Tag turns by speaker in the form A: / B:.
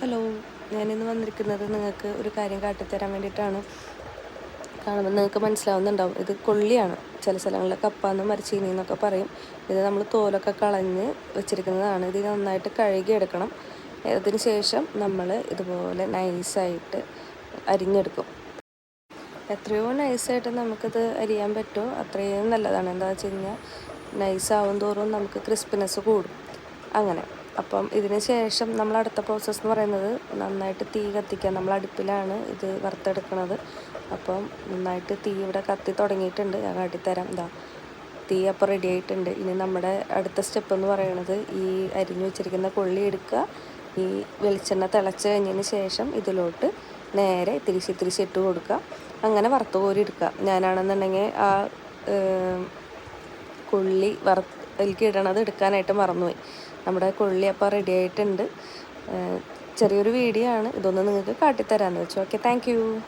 A: Hello, ഞാനിന്ന് വന്നിരിക്കുന്നത് നിങ്ങൾക്ക് ഒരു കാര്യം കാട്ടിത്തരാൻ വേണ്ടിയിട്ടാണ്. കാണുമ്പോൾ നിങ്ങൾക്ക് മനസ്സിലാവുന്നുണ്ടാവും, ഇത് കൊള്ളിയാണ്. ചില സ്ഥലങ്ങളിൽ കപ്പാന്ന് മരച്ചീനി എന്നൊക്കെ പറയും. ഇത് നമ്മൾ തോലൊക്കെ കളഞ്ഞ് വെച്ചിരിക്കുന്നതാണ്. ഇത് നന്നായിട്ട് കഴുകിയെടുക്കണം. അതിന് ശേഷം നമ്മൾ ഇതുപോലെ നൈസായിട്ട് അരിഞ്ഞെടുക്കും. എത്രയോ നൈസായിട്ട് നമുക്കിത് അരിയാൻ പറ്റുമോ അത്രയും നല്ലതാണ്. എന്താണെന്ന് വെച്ച് കഴിഞ്ഞാൽ നൈസാവും തോറും നമുക്ക് ക്രിസ്പിനെസ് കൂടും. അങ്ങനെ അപ്പം ഇതിന് ശേഷം നമ്മൾ അടുത്ത പ്രോസസ്സ് എന്ന് പറയുന്നത് നന്നായിട്ട് തീ കത്തിക്കുക. നമ്മൾ അടുപ്പിലാണ് ഇത് വറുത്തെടുക്കുന്നത്. അപ്പം നന്നായിട്ട് തീ ഇവിടെ കത്തി തുടങ്ങിയിട്ടുണ്ട്. ഞാൻ കാട്ടിത്തരാം. തീ അപ്പോൾ റെഡി ആയിട്ടുണ്ട്. ഇനി നമ്മുടെ അടുത്ത സ്റ്റെപ്പ് എന്ന് പറയുന്നത് ഈ അരിഞ്ഞു വെച്ചിരിക്കുന്ന കൊള്ളി എടുക്കുക. ഈ വെളിച്ചെണ്ണ തിളച്ച് കഴിഞ്ഞതിന് ശേഷം ഇതിലോട്ട് നേരെ തിരിച്ച് ഇട്ട് കൊടുക്കുക. അങ്ങനെ വറുത്ത് കോരി എടുക്കുക. ഞാനാണെന്നുണ്ടെങ്കിൽ ആ കൊള്ളി അതിലേക്ക് ഇടണത് എടുക്കാനായിട്ട് മറന്നുപോയി. നമ്മുടെ കൊള്ളി അപ്പോൾ റെഡി ആയിട്ടുണ്ട്. ചെറിയൊരു വീഡിയോ ആണ്. ഇതൊന്ന് നിങ്ങൾക്ക് കാട്ടിത്തരാമെന്ന് വെച്ചു. Okay, thank you.